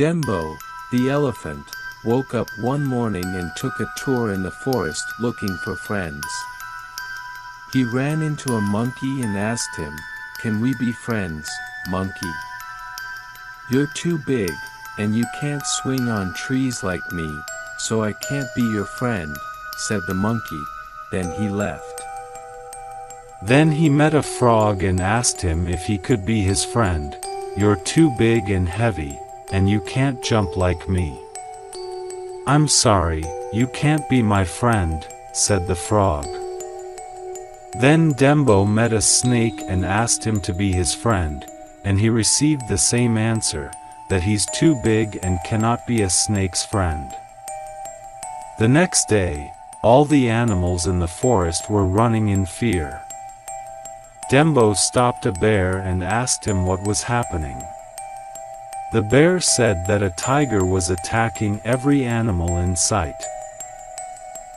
Dembo, the elephant, woke up one morning and took a tour in the forest looking for friends. He ran into a monkey and asked him, "Can we be friends, monkey? You're too big, and you can't swing on trees like me, so I can't be your friend," said the monkey. Then he left. Then he met a frog and asked him if he could be his friend. "You're too big and heavy, and you can't jump like me." "I'm sorry, you can't be my friend," said the frog. Then Dembo met a snake and asked him to be his friend, and he received the same answer, that he's too big and cannot be a snake's friend. The next day, all the animals in the forest were running in fear. Dembo stopped a bear and asked him what was happening. The bear said that a tiger was attacking every animal in sight.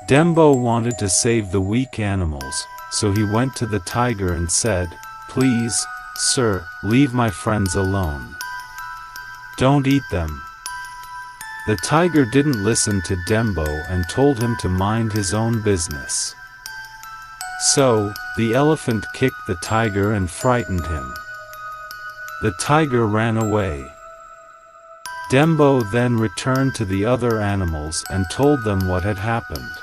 Dembo wanted to save the weak animals, so he went to the tiger and said, "Please, sir, leave my friends alone. Don't eat them." The tiger didn't listen to Dembo and told him to mind his own business. So, the elephant kicked the tiger and frightened him. The tiger ran away. Dembo then returned to the other animals and told them what had happened.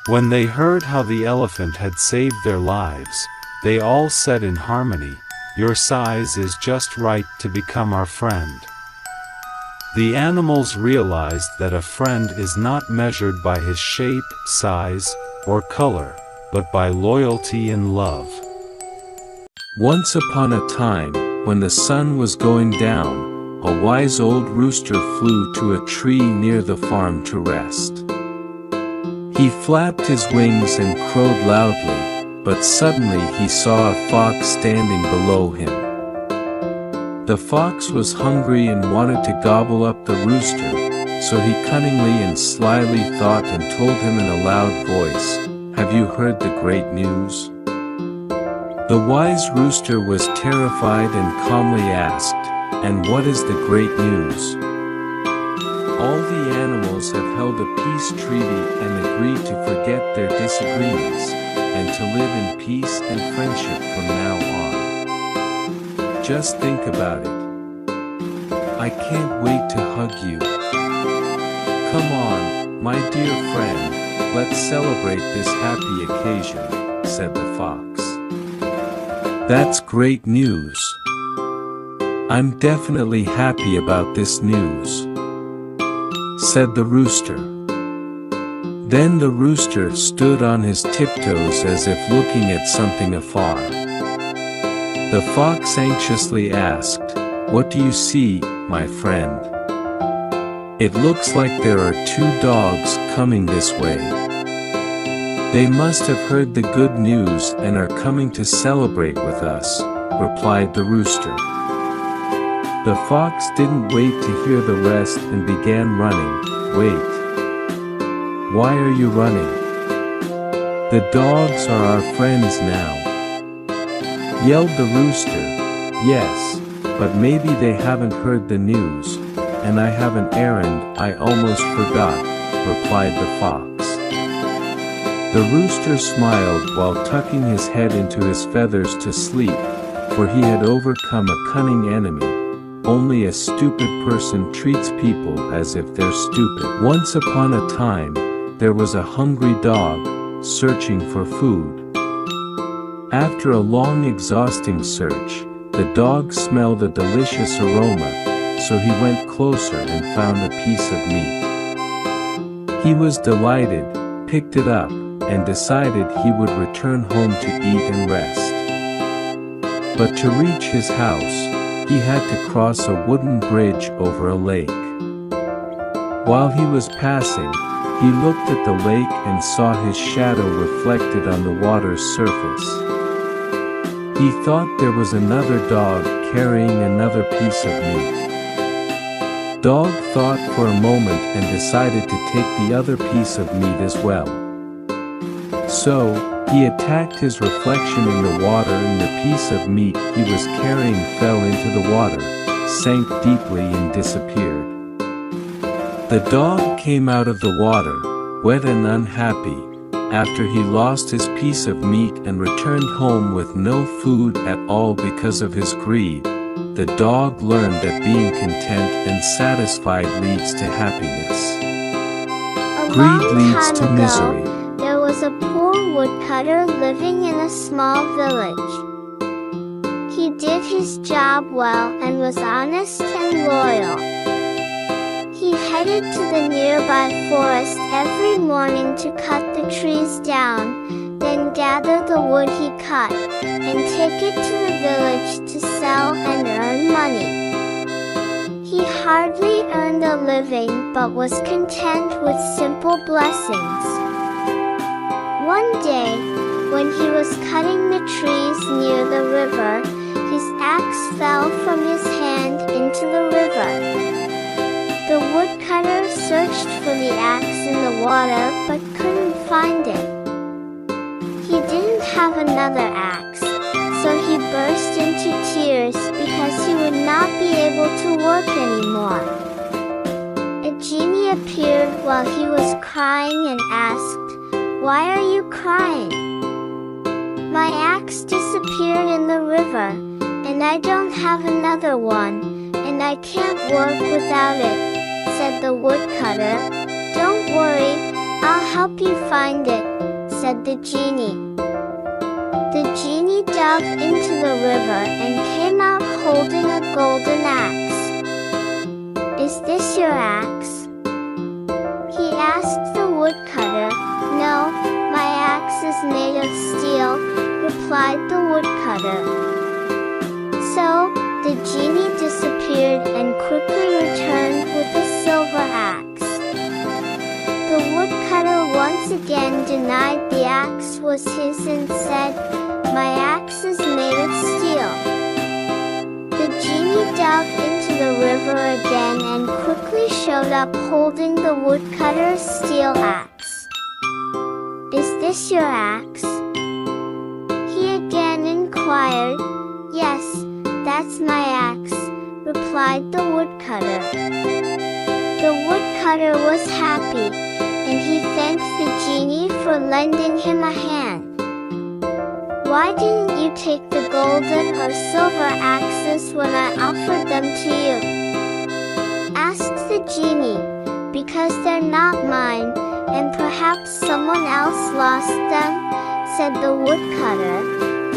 When they heard how the elephant had saved their lives, they all said in harmony, "Your size is just right to become our friend." The animals realized that a friend is not measured by his shape, size, or color, but by loyalty and love. Once upon a time, when the sun was going down, a wise old rooster flew to a tree near the farm to rest. He flapped his wings and crowed loudly, but suddenly he saw a fox standing below him. The fox was hungry and wanted to gobble up the rooster, so he cunningly and slyly thought and told him in a loud voice, "Have you heard the great news?" The wise rooster was terrified and calmly asked, "And what is the great news?" "All the animals have held a peace treaty and agreed to forget their disagreements, and to live in peace and friendship from now on. Just think about it. I can't wait to hug you. Come on, my dear friend, let's celebrate this happy occasion," said the fox. "That's great news. I'm definitely happy about this news," said the rooster. Then the rooster stood on his tiptoes as if looking at something afar. The fox anxiously asked, "What do you see, my friend?" "It looks like there are two dogs coming this way. They must have heard the good news and are coming to celebrate with us," replied the rooster. The fox didn't wait to hear the rest and began running. "Wait. Why are you running? The dogs are our friends now," yelled the rooster. "Yes, but maybe they haven't heard the news, and I have an errand I almost forgot," replied the fox. The rooster smiled while tucking his head into his feathers to sleep, for he had overcome a cunning enemy. Only a stupid person treats people as if they're stupid. Once upon a time, there was a hungry dog, searching for food. After a long exhausting search, the dog smelled a delicious aroma, so he went closer and found a piece of meat. He was delighted, picked it up, and decided he would return home to eat and rest. But to reach his house, he had to cross a wooden bridge over a lake. While he was passing, he looked at the lake and saw his shadow reflected on the water's surface. He thought there was another dog carrying another piece of meat. Dog thought for a moment and decided to take the other piece of meat as well. So, he attacked his reflection in the water and the piece of meat he was carrying fell into the water, sank deeply and disappeared. The dog came out of the water, wet and unhappy, after he lost his piece of meat and returned home with no food at all because of his greed. The dog learned that being content and satisfied leads to happiness. Greed leads to misery. There was a poor woodcutter living in a small village. He did his job well and was honest and loyal. He headed to the nearby forest every morning to cut the trees down, then gather the wood he cut, and take it to the village to sell and earn money. He hardly earned a living but was content with simple blessings. One day, when he was cutting the trees near the river, his axe fell from his hand into the river. The woodcutter searched for the axe in the water but couldn't find it. He didn't have another axe, so he burst into tears because he would not be able to work anymore. A genie appeared while he was crying and asked, "Why are you crying?" "My axe disappeared in the river, and I don't have another one, and I can't work without it," said the woodcutter. "Don't worry, I'll help you find it," said the genie. The genie dug into the river and came out holding a golden axe. "Is this your axe?" he asked the woodcutter. "No, my axe is made of steel," replied the woodcutter. So, the genie disappeared and quickly returned with a silver axe. The woodcutter once again denied the axe was his and said, "My axe is made of steel." The genie dug into the river again and quickly showed up holding the woodcutter's steel axe. "Is this your axe?" he again inquired. "Yes, that's my axe," replied the woodcutter. The woodcutter was happy, and he thanked the genie for lending him a hand. "Why didn't you take the golden or silver axes when I offered them to you?" asked the genie. "Because they're not mine, and perhaps someone else lost them," said the woodcutter.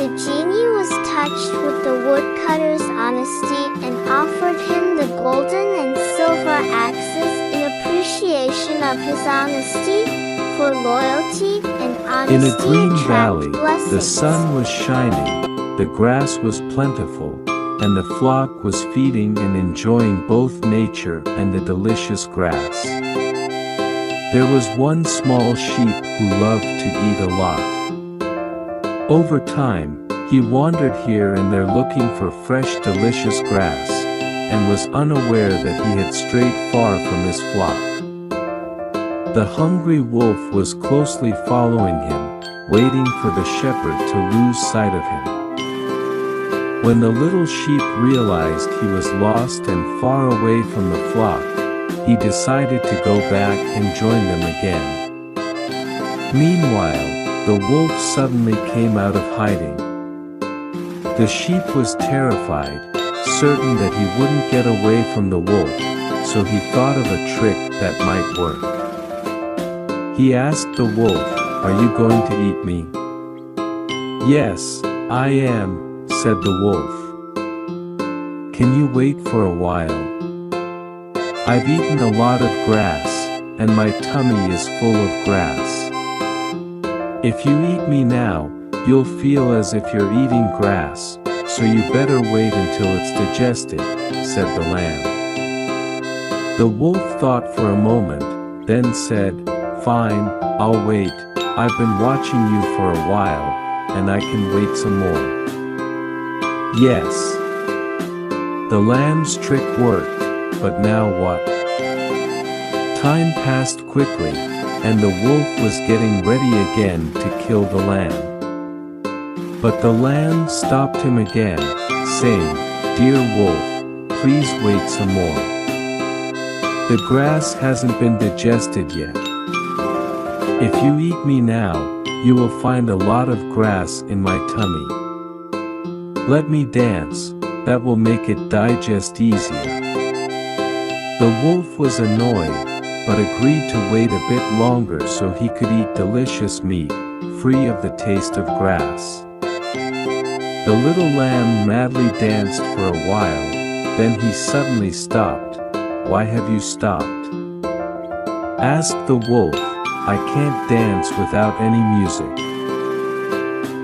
The genie was touched with the woodcutter's honesty and offered him the golden and silver axes in appreciation of his honesty, for loyalty and honesty In a green attract valley, blessings. the sun was shining, the grass was plentiful, and the flock was feeding and enjoying both nature and the delicious grass. There was one small sheep who loved to eat a lot. Over time, he wandered here and there looking for fresh delicious grass, and was unaware that he had strayed far from his flock. The hungry wolf was closely following him, waiting for the shepherd to lose sight of him. When the little sheep realized he was lost and far away from the flock, he decided to go back and join them again. Meanwhile, the wolf suddenly came out of hiding. The sheep was terrified, certain that he wouldn't get away from the wolf, so he thought of a trick that might work. He asked the wolf, "Are you going to eat me?" "Yes, I am," said the wolf. "Can you wait for a while? I've eaten a lot of grass, and my tummy is full of grass. If you eat me now, you'll feel as if you're eating grass, so you better wait until it's digested," said the lamb. The wolf thought for a moment, then said, "Fine, I'll wait. I've been watching you for a while, and I can wait some more." Yes. The lamb's trick worked, but now what? Time passed quickly, and the wolf was getting ready again to kill the lamb. But the lamb stopped him again, saying, "Dear wolf, please wait some more. The grass hasn't been digested yet. If you eat me now, you will find a lot of grass in my tummy. Let me dance, that will make it digest easier." The wolf was annoyed, but agreed to wait a bit longer so he could eat delicious meat, free of the taste of grass. The little lamb madly danced for a while, then he suddenly stopped. "Why have you stopped?" asked the wolf. "I can't dance without any music.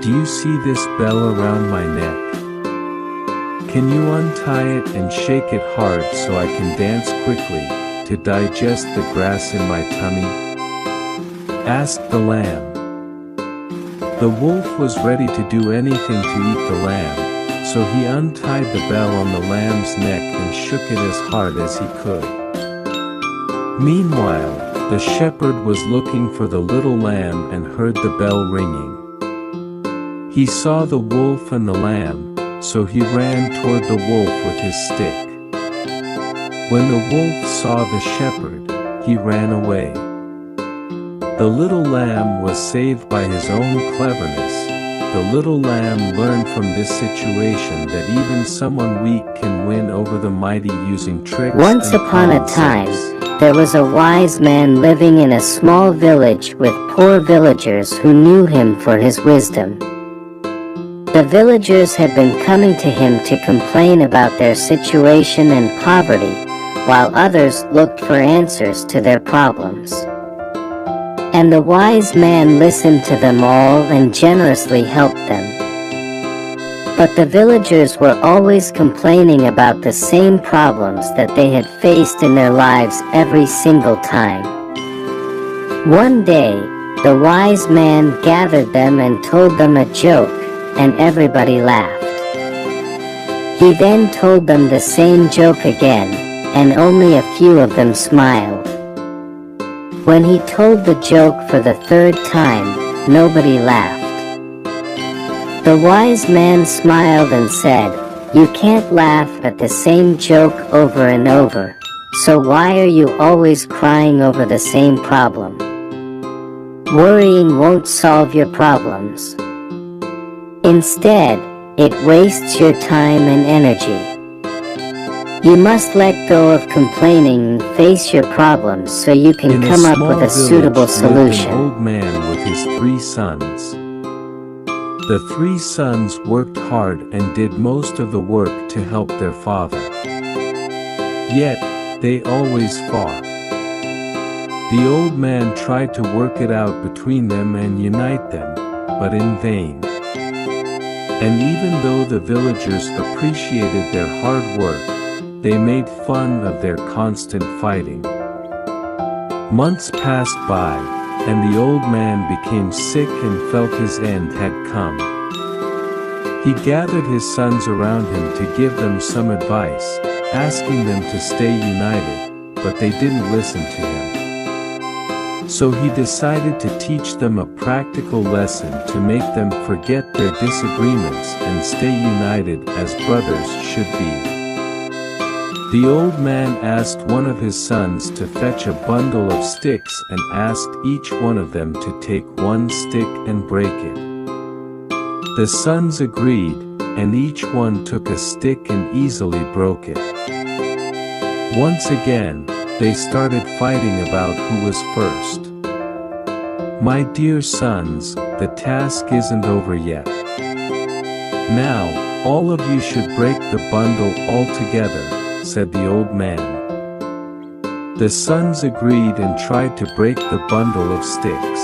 Do you see this bell around my neck? Can you untie it and shake it hard so I can dance quickly, to digest the grass in my tummy?" asked the lamb. The wolf was ready to do anything to eat the lamb, so he untied the bell on the lamb's neck and shook it as hard as he could. Meanwhile, the shepherd was looking for the little lamb and heard the bell ringing. He saw the wolf and the lamb, so he ran toward the wolf with his stick. When the wolf saw the shepherd, he ran away. The little lamb was saved by his own cleverness. The little lamb learned from this situation that even someone weak can win over the mighty using tricks. Once upon a time, there was a wise man living in a small village with poor villagers who knew him for his wisdom. The villagers had been coming to him to complain about their situation and poverty, while others looked for answers to their problems. And the wise man listened to them all and generously helped them. But the villagers were always complaining about the same problems that they had faced in their lives every single time. One day, the wise man gathered them and told them a joke, and everybody laughed. He then told them the same joke again, and only a few of them smiled. When he told the joke for the third time, nobody laughed. The wise man smiled and said, "You can't laugh at the same joke over and over, so why are you always crying over the same problem? Worrying won't solve your problems. Instead, it wastes your time and energy. You must let go of complaining and face your problems so you can come up with a suitable solution." An old man with his 3 sons. The 3 sons worked hard and did most of the work to help their father. Yet, they always fought. The old man tried to work it out between them and unite them, but in vain. And even though the villagers appreciated their hard work, they made fun of their constant fighting. Months passed by, and the old man became sick and felt his end had come. He gathered his sons around him to give them some advice, asking them to stay united, but they didn't listen to him. So he decided to teach them a practical lesson to make them forget their disagreements and stay united as brothers should be. The old man asked one of his sons to fetch a bundle of sticks and asked each one of them to take 1 stick and break it. The sons agreed, and each one took a stick and easily broke it. Once again, they started fighting about who was first. "My dear sons, the task isn't over yet. Now, all of you should break the bundle all together," said the old man. The sons agreed and tried to break the bundle of sticks.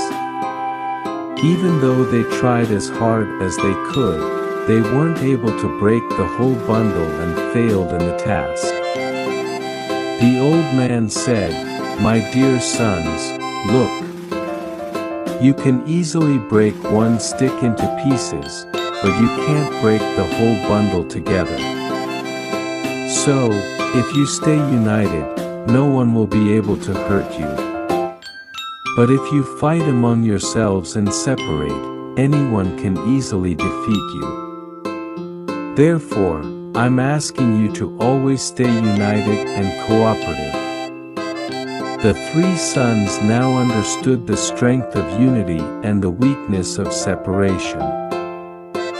Even though they tried as hard as they could, they weren't able to break the whole bundle and failed in the task. The old man said, "My dear sons, look. You can easily break 1 stick into pieces, but you can't break the whole bundle together. So, if you stay united, no one will be able to hurt you. But if you fight among yourselves and separate, anyone can easily defeat you. Therefore, I'm asking you to always stay united and cooperative." The three sons now understood the strength of unity and the weakness of separation.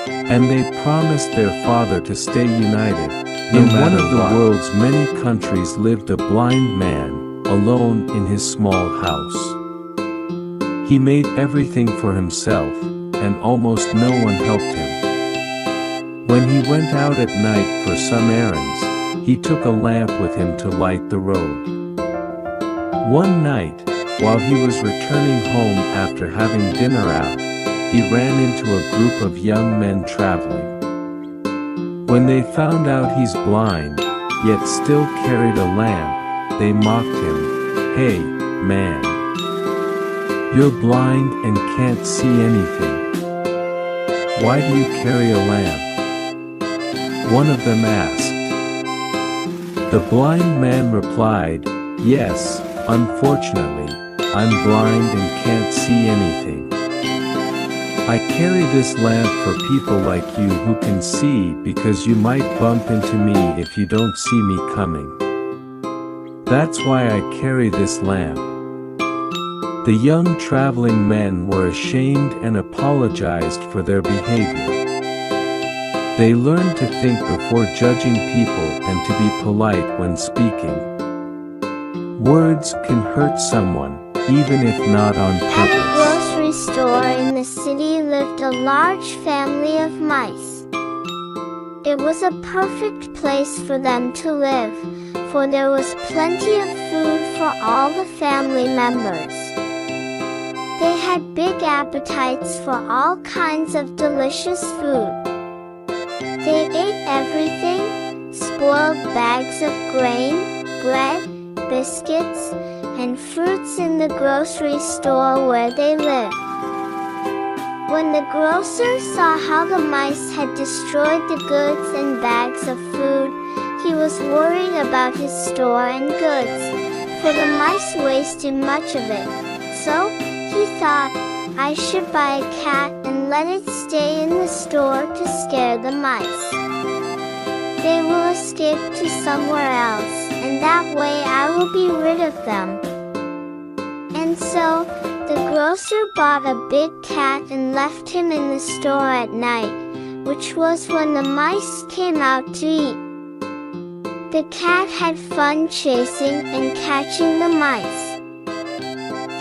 And they promised their father to stay united. In one of the world's many countries lived a blind man, alone in his small house. He made everything for himself, and almost no one helped him. When he went out at night for some errands, he took a lamp with him to light the road. One night, while he was returning home after having dinner out, he ran into a group of young men traveling. When they found out he's blind, yet still carried a lamp, they mocked him. "Hey, man. You're blind and can't see anything. Why do you carry a lamp?" One of them asked. The blind man replied, "Yes, unfortunately, I'm blind and can't see anything. I carry this lamp for people like you who can see because you might bump into me if you don't see me coming. That's why I carry this lamp." The young traveling men were ashamed and apologized for their behavior. They learned to think before judging people and to be polite when speaking. Words can hurt someone, even if not on At a purpose. grocery store in the city lived a large family of mice. It was a perfect place for them to live, for there was plenty of food for all the family members. They had big appetites for all kinds of delicious food. They ate everything: spoiled bags of grain, bread, biscuits, and fruits in the grocery store where they lived. When the grocer saw how the mice had destroyed the goods and bags of food, he was worried about his store and goods, for the mice wasted much of it. So, he thought, "I should buy a cat and let it stay in the store to scare the mice. They will escape to somewhere else, and that way I will be rid of them." And so, the grocer bought a big cat and left him in the store at night, which was when the mice came out to eat. The cat had fun chasing and catching the mice.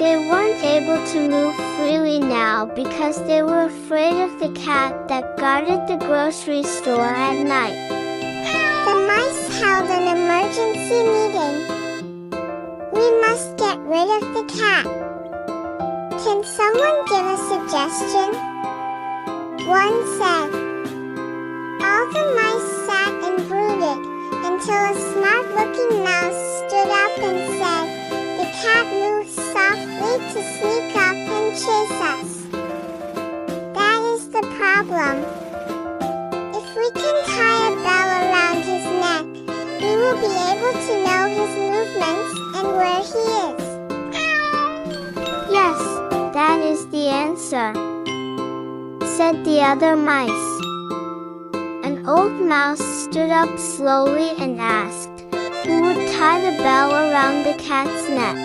They weren't able to move freely now because they were afraid of the cat that guarded the grocery store at night. The mice held an emergency meeting. "We must get rid of the cat. Can someone give a suggestion?" One said. All the mice sat and brooded until a smart-looking mouse stood up and said, "The cat moves softly to sneak up and chase us. That is the problem. If we can tie a bell around his neck, we will be able to know his movements and where he is." "Yes, that is the answer," said the other mice. An old mouse stood up slowly and asked, "Who would tie the bell around the cat's neck?"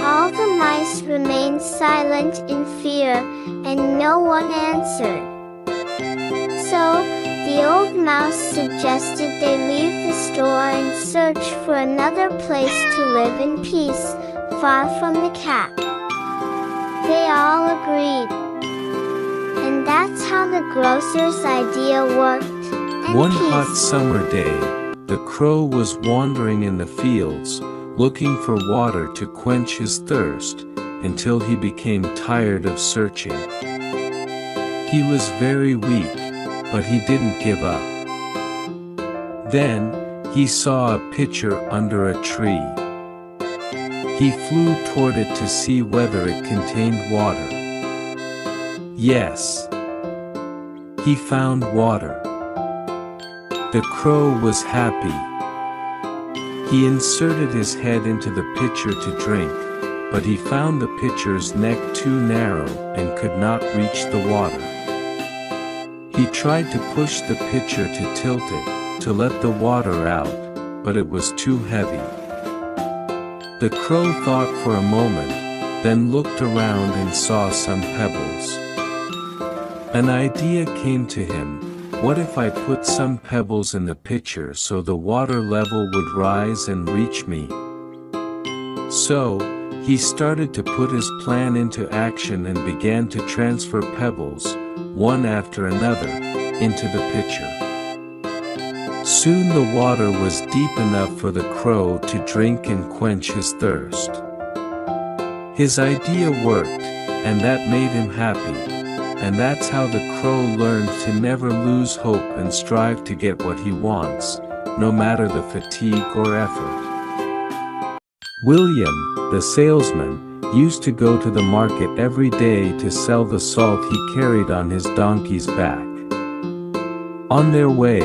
All the mice remained silent in fear, and no one answered. So, the old mouse suggested they leave the store and search for another place to live in peace, far from the cat. They all agreed. And that's how the grocer's idea worked. And One peace. hot summer day, the crow was wandering in the fields, looking for water to quench his thirst, until he became tired of searching. He was very weak, but he didn't give up. Then, he saw a pitcher under a tree. He flew toward it to see whether it contained water. Yes, he found water. The crow was happy. He inserted his head into the pitcher to drink, but he found the pitcher's neck too narrow and could not reach the water. He tried to push the pitcher to tilt it, to let the water out, but it was too heavy. The crow thought for a moment, then looked around and saw some pebbles. An idea came to him. What if I put some pebbles in the pitcher so the water level would rise and reach me? So, he started to put his plan into action and began to transfer pebbles, one after another, into the pitcher. Soon the water was deep enough for the crow to drink and quench his thirst. His idea worked, and that made him happy, and that's how the crow learned to never lose hope and strive to get what he wants, no matter the fatigue or effort. William, the salesman, used to go to the market every day to sell the salt he carried on his donkey's back. On their way,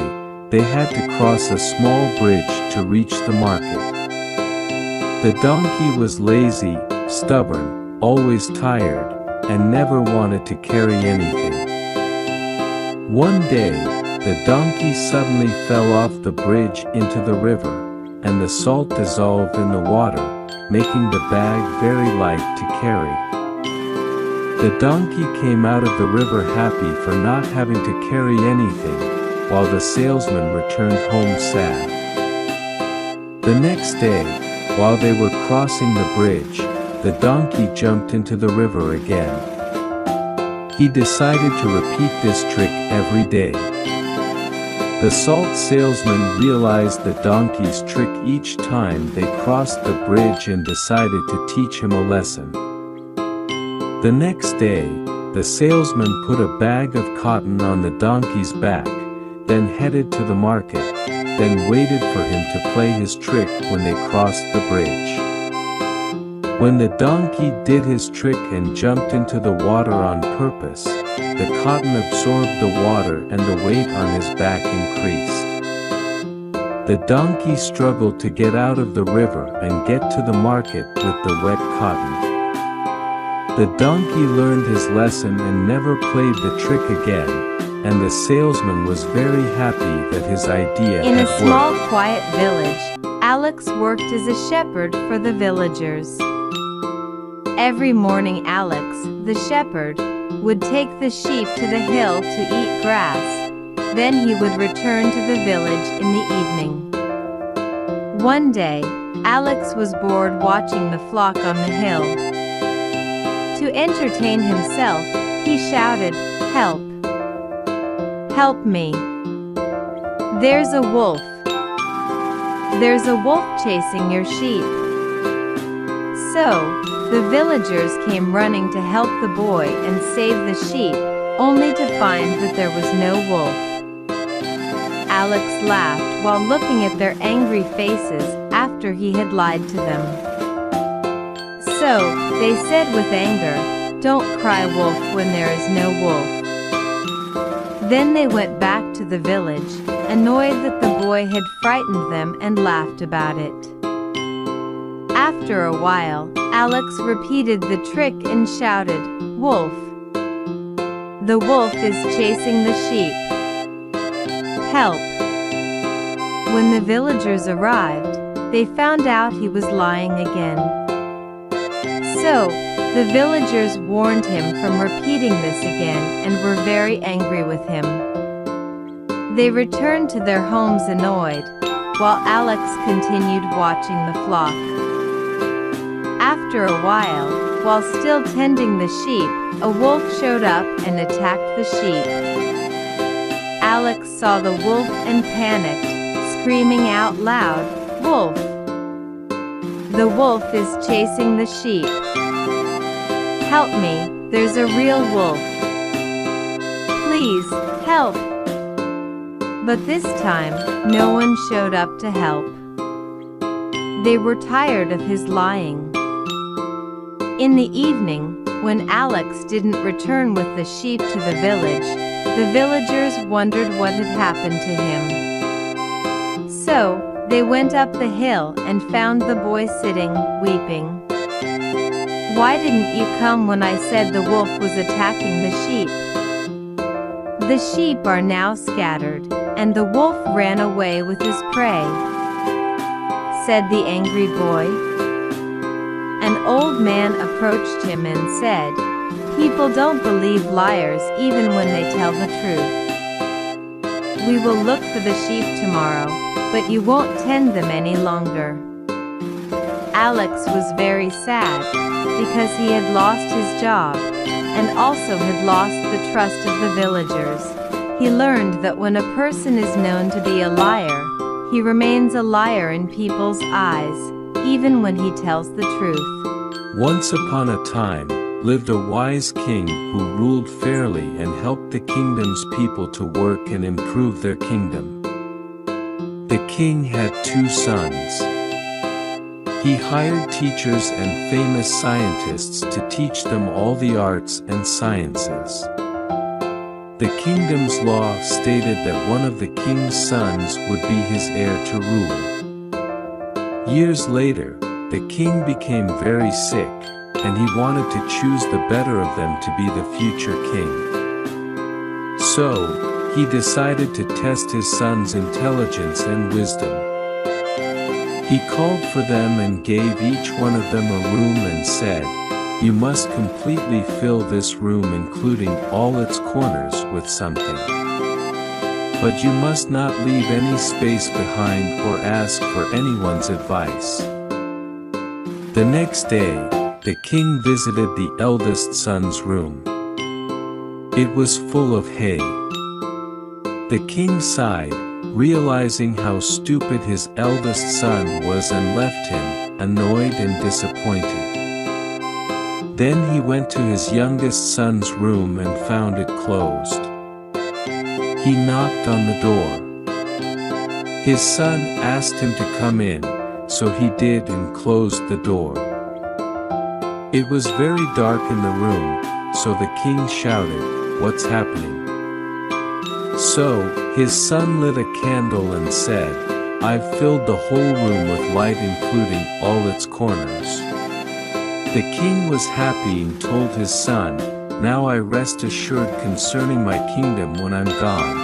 they had to cross a small bridge to reach the market. The donkey was lazy, stubborn, always tired, and never wanted to carry anything. One day, the donkey suddenly fell off the bridge into the river, and the salt dissolved in the water, making the bag very light to carry. The donkey came out of the river happy for not having to carry anything, while the salesman returned home sad. The next day, while they were crossing the bridge, the donkey jumped into the river again. He decided to repeat this trick every day. The salt salesman realized the donkey's trick each time they crossed the bridge and decided to teach him a lesson. The next day, the salesman put a bag of cotton on the donkey's back, then headed to the market, then waited for him to play his trick when they crossed the bridge. When the donkey did his trick and jumped into the water on purpose, the cotton absorbed the water and the weight on his back increased. The donkey struggled to get out of the river and get to the market with the wet cotton. The donkey learned his lesson and never played the trick again, and the salesman was very happy that his idea In had a small, worked. quiet village, Alex worked as a shepherd for the villagers. Every morning Alex, the shepherd, would take the sheep to the hill to eat grass. Then he would return to the village in the evening. One day, Alex was bored watching the flock on the hill. To entertain himself, he shouted, "Help! Help me! There's a wolf! There's a wolf chasing your sheep!" So, the villagers came running to help the boy and save the sheep, only to find that there was no wolf. Alex laughed while looking at their angry faces after he had lied to them. So, they said with anger, "Don't cry wolf when there is no wolf." Then they went back to the village, annoyed that the boy had frightened them and laughed about it. After a while, Alex repeated the trick and shouted, "Wolf! The wolf is chasing the sheep! Help!" When the villagers arrived, they found out he was lying again. So, the villagers warned him from repeating this again and were very angry with him. They returned to their homes annoyed, while Alex continued watching the flock. After a while still tending the sheep, a wolf showed up and attacked the sheep. Alex saw the wolf and panicked, screaming out loud, "Wolf! The wolf is chasing the sheep! Help me, there's a real wolf! Please, help!" But this time, no one showed up to help. They were tired of his lying. In the evening, when Alex didn't return with the sheep to the villagers wondered what had happened to him. So, they went up the hill and found the boy sitting, weeping. "Why didn't you come when I said the wolf was attacking the sheep?" The sheep are now scattered, and the wolf ran away with his prey," said the angry boy. An old man approached him and said, "People don't believe liars even when they tell the truth. We will look for the sheep tomorrow, but you won't tend them any longer." Alex was very sad, because he had lost his job, and also had lost the trust of the villagers. He learned that when a person is known to be a liar, he remains a liar in people's eyes, even when he tells the truth. Once upon a time, lived a wise king who ruled fairly and helped the kingdom's people to work and improve their kingdom. The king had 2 sons. He hired teachers and famous scientists to teach them all the arts and sciences. The kingdom's law stated that one of the king's sons would be his heir to rule. Years later, the king became very sick, and he wanted to choose the better of them to be the future king. So, he decided to test his son's intelligence and wisdom. He called for them and gave each one of them a room and said, "You must completely fill this room including all its corners with something. But you must not leave any space behind or ask for anyone's advice." The next day, the king visited the eldest son's room. It was full of hay. The king sighed, realizing how stupid his eldest son was, and left him, annoyed and disappointed. Then he went to his youngest son's room and found it closed. He knocked on the door. His son asked him to come in, so he did and closed the door. It was very dark in the room, so the king shouted, "What's happening?" So, his son lit a candle and said, "I've filled the whole room with light including all its corners." The king was happy and told his son, "Now I rest assured concerning my kingdom when I'm gone,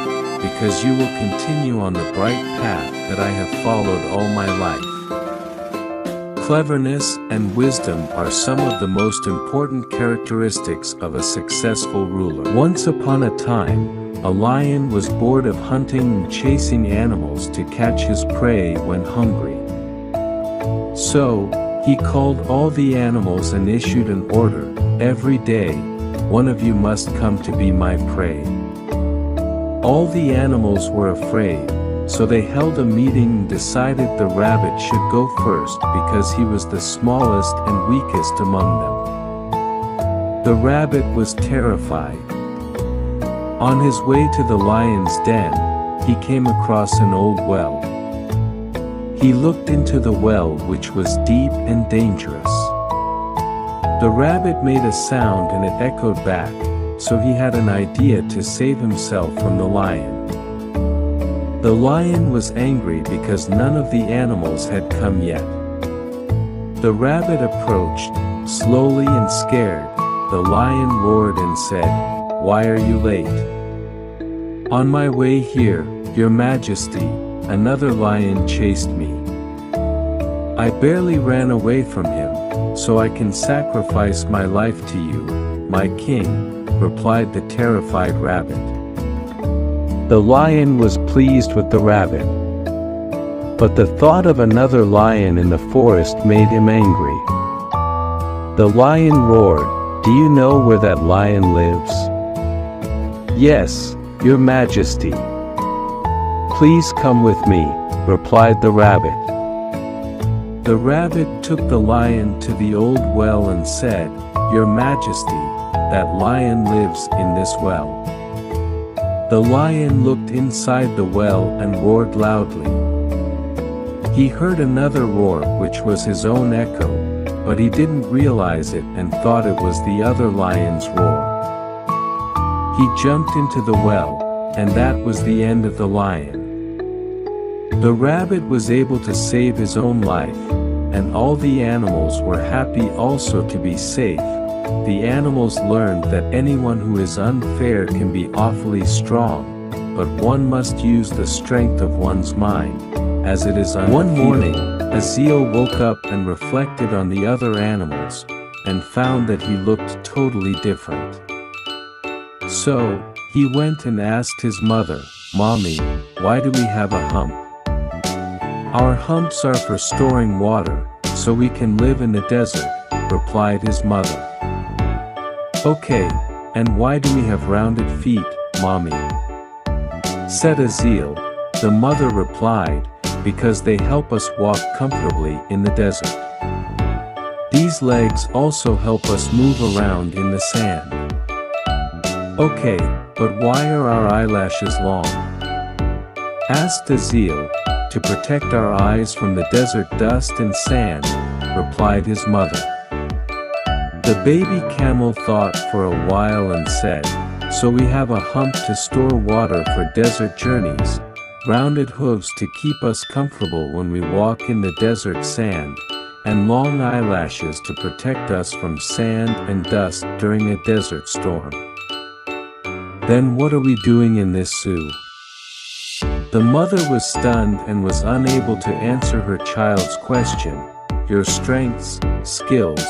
because you will continue on the bright path that I have followed all my life." Cleverness and wisdom are some of the most important characteristics of a successful ruler. Once upon a time, a lion was bored of hunting and chasing animals to catch his prey when hungry. So, he called all the animals and issued an order, "Every day, one of you must come to be my prey." All the animals were afraid, so they held a meeting and decided the rabbit should go first because he was the smallest and weakest among them. The rabbit was terrified. On his way to the lion's den, he came across an old well. He looked into the well, which was deep and dangerous. The rabbit made a sound and it echoed back, so he had an idea to save himself from the lion. The lion was angry because none of the animals had come yet. The rabbit approached, slowly and scared. The lion roared and said, "Why are you late?" "On my way here, Your Majesty, another lion chased me. I barely ran away from him, so I can sacrifice my life to you, my king," replied the terrified rabbit. The lion was pleased with the rabbit. But the thought of another lion in the forest made him angry. The lion roared, "Do you know where that lion lives?" "Yes, Your Majesty." "Please come with me," replied the rabbit. The rabbit took the lion to the old well and said, "Your Majesty, that lion lives in this well." The lion looked inside the well and roared loudly. He heard another roar, which was his own echo, but he didn't realize it and thought it was the other lion's roar. He jumped into the well, and that was the end of the lion. The rabbit was able to save his own life, and all the animals were happy also to be safe, the animals learned that anyone who is unfair can be awfully strong, but one must use the strength of one's mind, as it is undefeatable. One morning, Aziel woke up and reflected on the other animals, and found that he looked totally different. So, he went and asked his mother, "Mommy, why do we have a hump?" "Our humps are for storing water, so we can live in the desert," replied his mother. "Okay, and why do we have rounded feet, Mommy?" said Aziel. The mother replied, "Because they help us walk comfortably in the desert. These legs also help us move around in the sand." "Okay, but why are our eyelashes long?" asked Aziel. "To protect our eyes from the desert dust and sand," replied his mother. The baby camel thought for a while and said, "So we have a hump to store water for desert journeys, rounded hooves to keep us comfortable when we walk in the desert sand, and long eyelashes to protect us from sand and dust during a desert storm. Then what are we doing in this zoo?" The mother was stunned and was unable to answer her child's question. Your strengths, skills,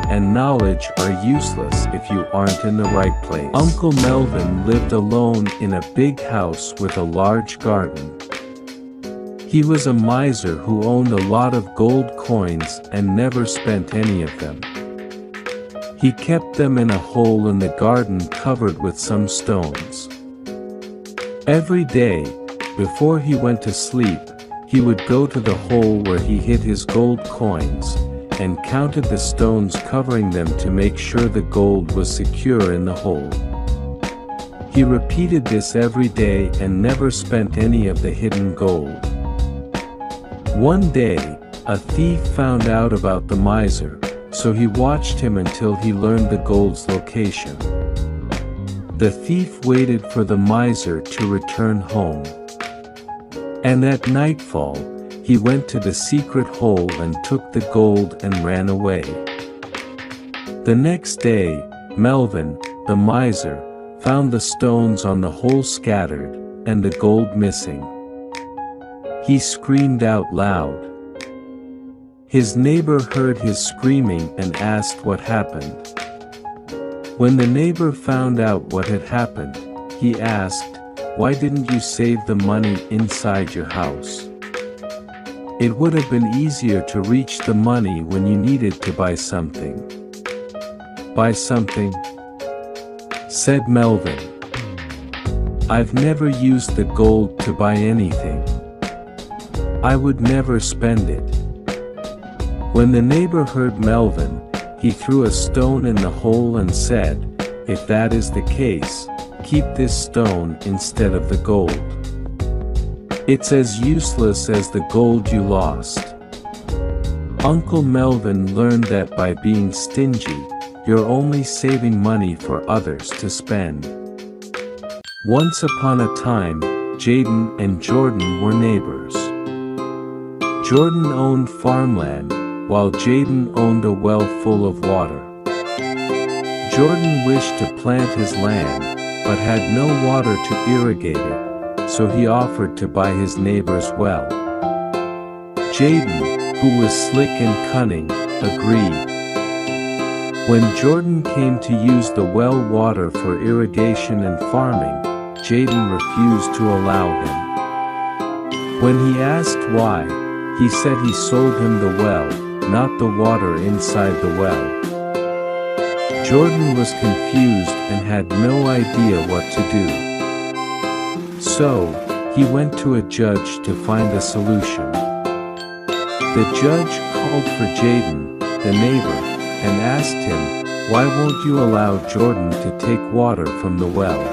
and knowledge are useless if you aren't in the right place. Uncle Melvin lived alone in a big house with a large garden. He was a miser who owned a lot of gold coins and never spent any of them. He kept them in a hole in the garden covered with some stones. Every day, before he went to sleep, he would go to the hole where he hid his gold coins, and counted the stones covering them to make sure the gold was secure in the hole. He repeated this every day and never spent any of the hidden gold. One day, a thief found out about the miser, so he watched him until he learned the gold's location. The thief waited for the miser to return home. And at nightfall, he went to the secret hole and took the gold and ran away. The next day, Melvin, the miser, found the stones on the hole scattered, and the gold missing. He screamed out loud. His neighbor heard his screaming and asked what happened. When the neighbor found out what had happened, he asked, "Why didn't you save the money inside your house? It would have been easier to reach the money when you needed to buy something." "Buy something?" said Melvin. "I've never used the gold to buy anything. I would never spend it." When the neighbor heard Melvin, he threw a stone in the hole and said, "If that is the case, keep this stone instead of the gold. It's as useless as the gold you lost." Uncle Melvin learned that by being stingy, you're only saving money for others to spend. Once upon a time, Jaden and Jordan were neighbors. Jordan owned farmland, while Jaden owned a well full of water. Jordan wished to plant his land, but had no water to irrigate it, so he offered to buy his neighbor's well. Jaden, who was slick and cunning, agreed. When Jordan came to use the well water for irrigation and farming, Jaden refused to allow him. When he asked why, he said he sold him the well, not the water inside the well. Jordan was confused and had no idea what to do. So, he went to a judge to find a solution. The judge called for Jaden, the neighbor, and asked him, "Why won't you allow Jordan to take water from the well?"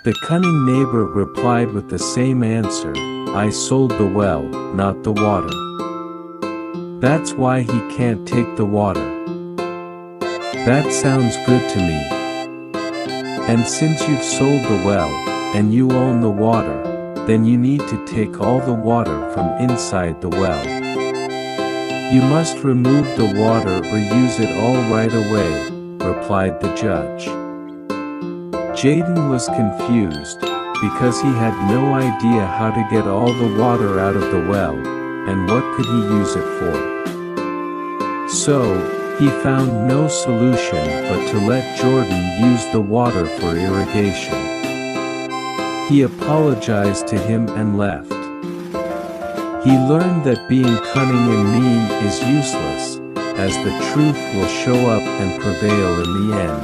The cunning neighbor replied with the same answer, "I sold the well, not the water. That's why he can't take the water." "That sounds good to me. And since you've sold the well, and you own the water, then you need to take all the water from inside the well. You must remove the water or use it all right away, replied the judge. Jaden was confused, because he had no idea how to get all the water out of the well, and what could he use it for. So, he found no solution but to let Jordan use the water for irrigation. He apologized to him and left. He learned that being cunning and mean is useless, as the truth will show up and prevail in the end.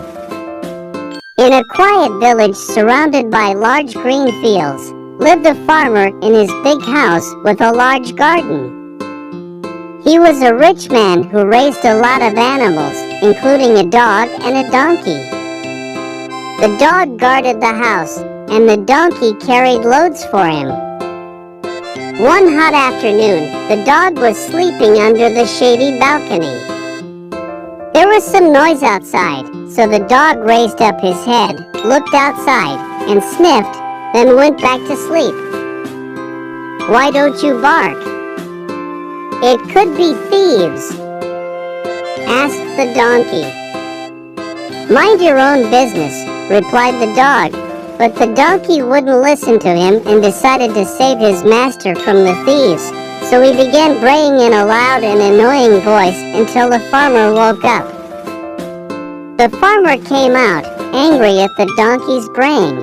In a quiet village surrounded by large green fields, lived a farmer in his big house with a large garden. He was a rich man who raised a lot of animals, including a dog and a donkey. The dog guarded the house, and the donkey carried loads for him. One hot afternoon, the dog was sleeping under the shady balcony. There was some noise outside, so the dog raised up his head, looked outside, and sniffed, then went back to sleep. "Why don't you bark?" "It could be thieves," asked the donkey. "Mind your own business," replied the dog, but the donkey wouldn't listen to him and decided to save his master from the thieves. So he began braying in a loud and annoying voice until the farmer woke up. The farmer came out, angry at the donkey's braying.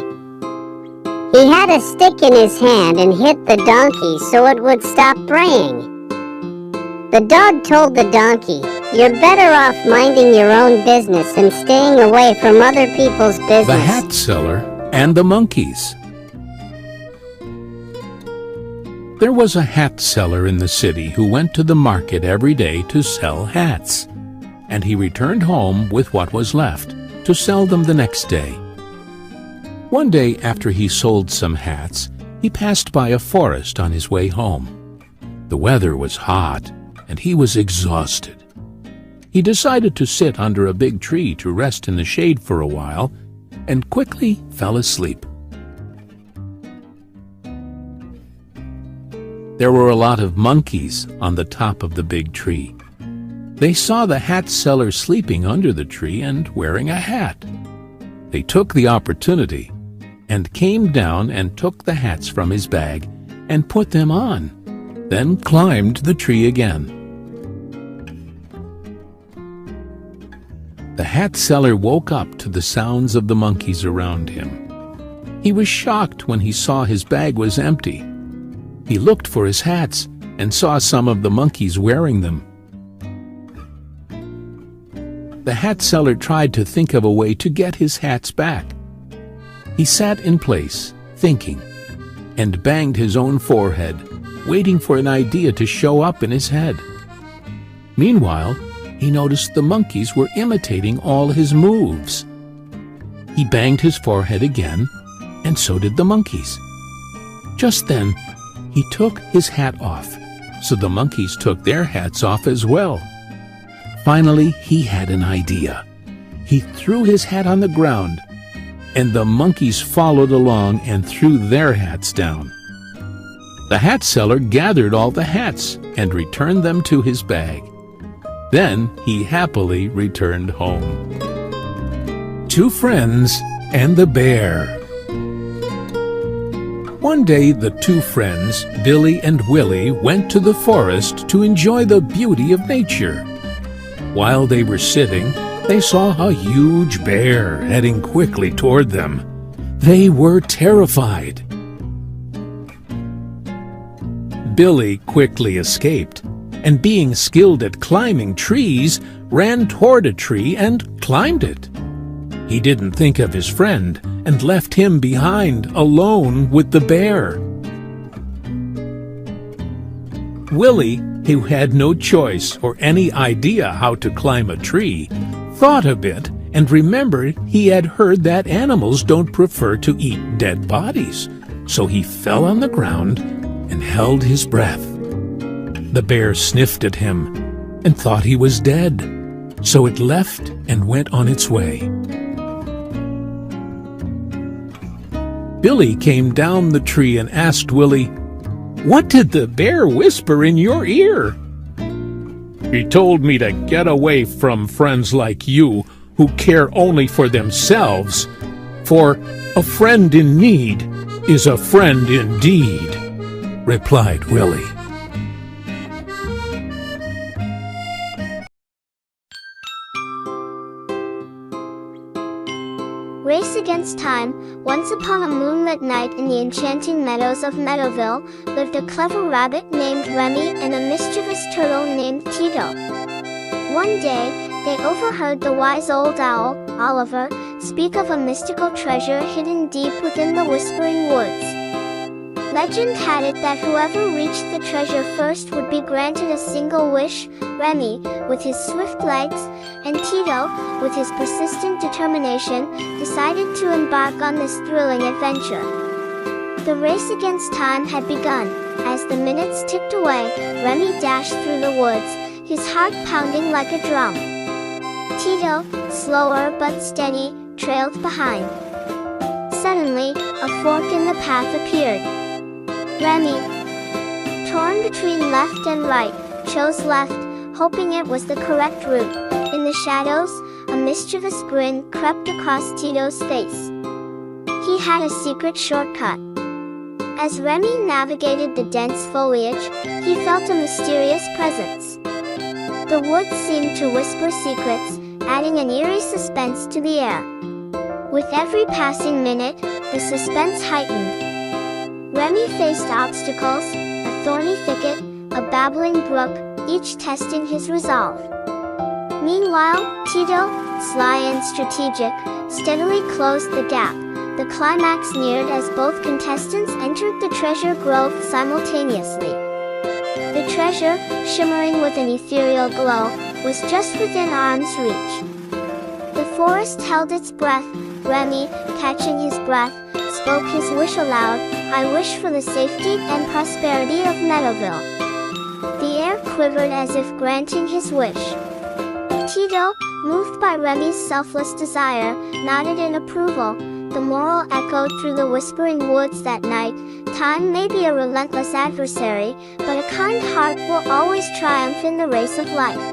He had a stick in his hand and hit the donkey so it would stop braying. The dog told the donkey, "You're better off minding your own business and staying away from other people's business." The Hat Seller and the Monkeys. There was a hat seller in the city who went to the market every day to sell hats, and he returned home with what was left to sell them the next day. One day after he sold some hats, he passed by a forest on his way home. The weather was hot, and he was exhausted. He decided to sit under a big tree to rest in the shade for a while, and quickly fell asleep. There were a lot of monkeys on the top of the big tree. They saw the hat seller sleeping under the tree and wearing a hat. They took the opportunity and came down and took the hats from his bag and put them on, then climbed the tree again. The hat seller woke up to the sounds of the monkeys around him. He was shocked when he saw his bag was empty. He looked for his hats and saw some of the monkeys wearing them. The hat seller tried to think of a way to get his hats back. He sat in place, thinking, and banged his own forehead, waiting for an idea to show up in his head. Meanwhile, he noticed the monkeys were imitating all his moves. He banged his forehead again, and so did the monkeys. Just then, he took his hat off, so the monkeys took their hats off as well. Finally, he had an idea. He threw his hat on the ground, and the monkeys followed along and threw their hats down. The hat seller gathered all the hats and returned them to his bag. Then he happily returned home. Two Friends and the Bear. One day the two friends, Billy and Willie, went to the forest to enjoy the beauty of nature. While they were sitting, they saw a huge bear heading quickly toward them. They were terrified. Billy quickly escaped, and being skilled at climbing trees, ran toward a tree and climbed it. He didn't think of his friend and left him behind, alone with the bear. Willie, who had no choice or any idea how to climb a tree, thought a bit and remembered he had heard that animals don't prefer to eat dead bodies, so he fell on the ground and held his breath. The bear sniffed at him and thought he was dead, so it left and went on its way. Billy came down the tree and asked Willie, "What did the bear whisper in your ear?" "He told me to get away from friends like you, who care only for themselves, for a friend in need is a friend indeed," replied Willie. Race Against Time. Once upon a moonlit night in the enchanting meadows of Meadowville, lived a clever rabbit named Remy and a mischievous turtle named Tito. One day, they overheard the wise old owl, Oliver, speak of a mystical treasure hidden deep within the Whispering Woods. Legend had it that whoever reached the treasure first would be granted a single wish. Remy, with his swift legs, and Tito, with his persistent determination, decided to embark on this thrilling adventure. The race against time had begun. As the minutes ticked away, Remy dashed through the woods, his heart pounding like a drum. Tito, slower but steady, trailed behind. Suddenly, a fork in the path appeared. Remy, torn between left and right, chose left, hoping it was the correct route. In the shadows, a mischievous grin crept across Tito's face. He had a secret shortcut. As Remy navigated the dense foliage, he felt a mysterious presence. The woods seemed to whisper secrets, adding an eerie suspense to the air. With every passing minute, the suspense heightened. Remy faced obstacles, a thorny thicket, a babbling brook, each testing his resolve. Meanwhile, Tito, sly and strategic, steadily closed the gap. The climax neared as both contestants entered the treasure grove simultaneously. The treasure, shimmering with an ethereal glow, was just within arm's reach. The forest held its breath. Remy, catching his breath, spoke his wish aloud, "I wish for the safety and prosperity of Meadowville." The air quivered as if granting his wish. Tito, moved by Remy's selfless desire, nodded in approval. The moral echoed through the Whispering Woods that night. Time may be a relentless adversary, but a kind heart will always triumph in the race of life.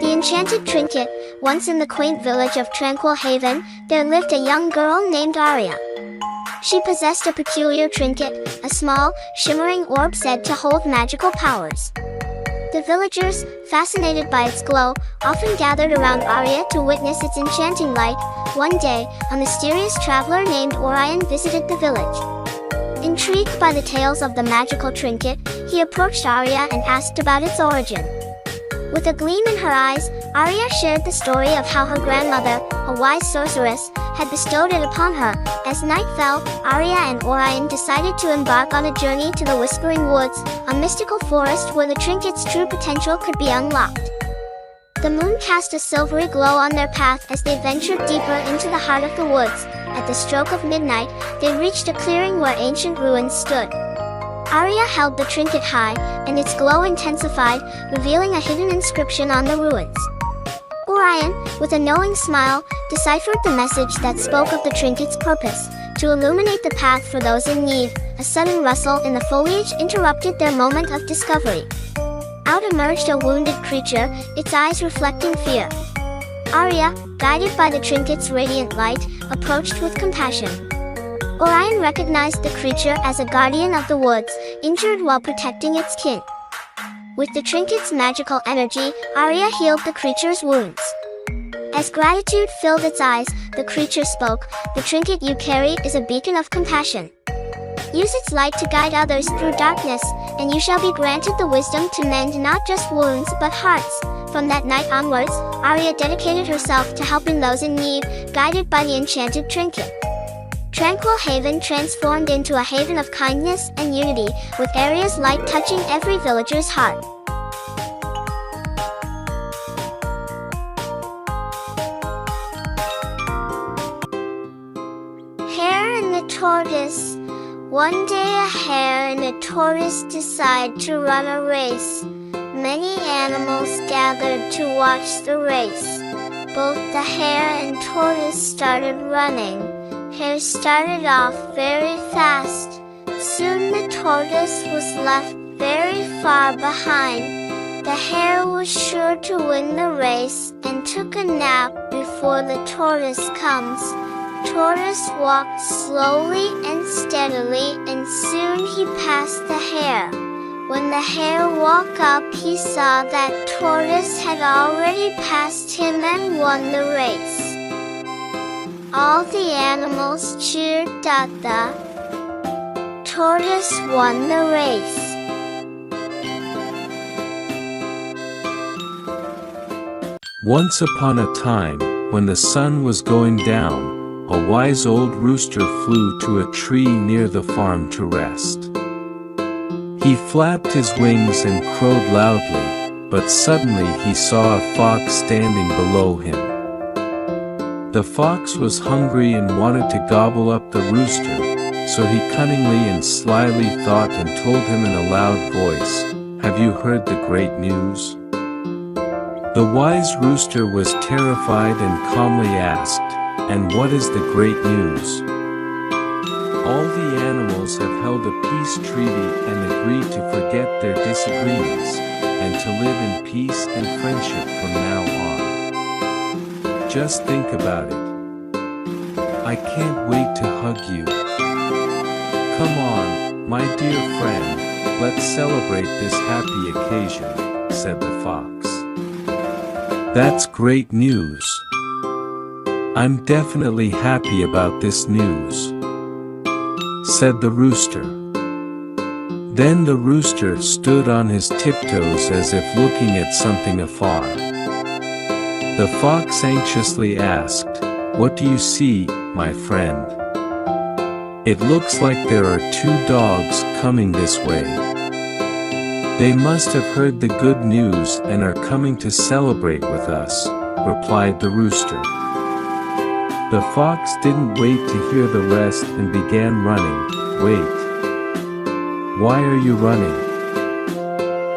The Enchanted Trinket. Once in the quaint village of Tranquil Haven, there lived a young girl named Aria. She possessed a peculiar trinket, a small, shimmering orb said to hold magical powers. The villagers, fascinated by its glow, often gathered around Aria to witness its enchanting light. One day, a mysterious traveler named Orion visited the village. Intrigued by the tales of the magical trinket, he approached Aria and asked about its origin. With a gleam in her eyes, Aria shared the story of how her grandmother, a wise sorceress, had bestowed it upon her. As night fell, Aria and Orion decided to embark on a journey to the Whispering Woods, a mystical forest where the trinket's true potential could be unlocked. The moon cast a silvery glow on their path as they ventured deeper into the heart of the woods. At the stroke of midnight, they reached a clearing where ancient ruins stood. Aria held the trinket high, and its glow intensified, revealing a hidden inscription on the ruins. Orion, with a knowing smile, deciphered the message that spoke of the trinket's purpose, to illuminate the path for those in need. A sudden rustle in the foliage interrupted their moment of discovery. Out emerged a wounded creature, its eyes reflecting fear. Aria, guided by the trinket's radiant light, approached with compassion. Orion recognized the creature as a guardian of the woods, injured while protecting its kin. With the trinket's magical energy, Aria healed the creature's wounds. As gratitude filled its eyes, the creature spoke, "The trinket you carry is a beacon of compassion. Use its light to guide others through darkness, and you shall be granted the wisdom to mend not just wounds but hearts." From that night onwards, Aria dedicated herself to helping those in need, guided by the enchanted trinket. Tranquil Haven transformed into a haven of kindness and unity, with Aria's light touching every villager's heart. Hare and the Tortoise. One day a hare and a tortoise decide to run a race. Many animals gathered to watch the race. Both the hare and tortoise started running. Hare started off very fast. Soon the tortoise was left very far behind. The hare was sure to win the race and took a nap before the tortoise comes. Tortoise walked slowly and steadily, and soon he passed the hare. When the hare woke up, he saw that Tortoise had already passed him and won the race. All the animals cheered that the tortoise won the race. Once upon a time, when the sun was going down, a wise old rooster flew to a tree near the farm to rest. He flapped his wings and crowed loudly, but suddenly he saw a fox standing below him. The fox was hungry and wanted to gobble up the rooster, so he cunningly and slyly thought and told him in a loud voice, "Have you heard the great news?" The wise rooster was terrified and calmly asked, "And what is the great news?" All the animals have held a peace treaty and agreed to forget their disagreements, and to live in peace and friendship from now on. Just think about it. I can't wait to hug you. Come on, my dear friend, let's celebrate this happy occasion, said the fox. That's great news. I'm definitely happy about this news, said the rooster. Then the rooster stood on his tiptoes as if looking at something afar. The fox anxiously asked, "What do you see, my friend?" "It looks like there are 2 dogs coming this way. They must have heard the good news and are coming to celebrate with us," replied the rooster. The fox didn't wait to hear the rest and began running. "Wait. Why are you running?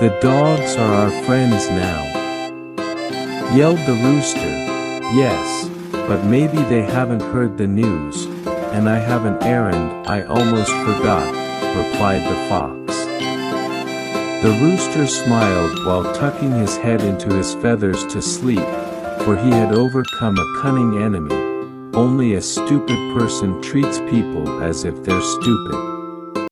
The dogs are our friends now," yelled the rooster. "Yes, but maybe they haven't heard the news, and I have an errand I almost forgot," replied the fox. The rooster smiled while tucking his head into his feathers to sleep, for he had overcome a cunning enemy. Only a stupid person treats people as if they're stupid.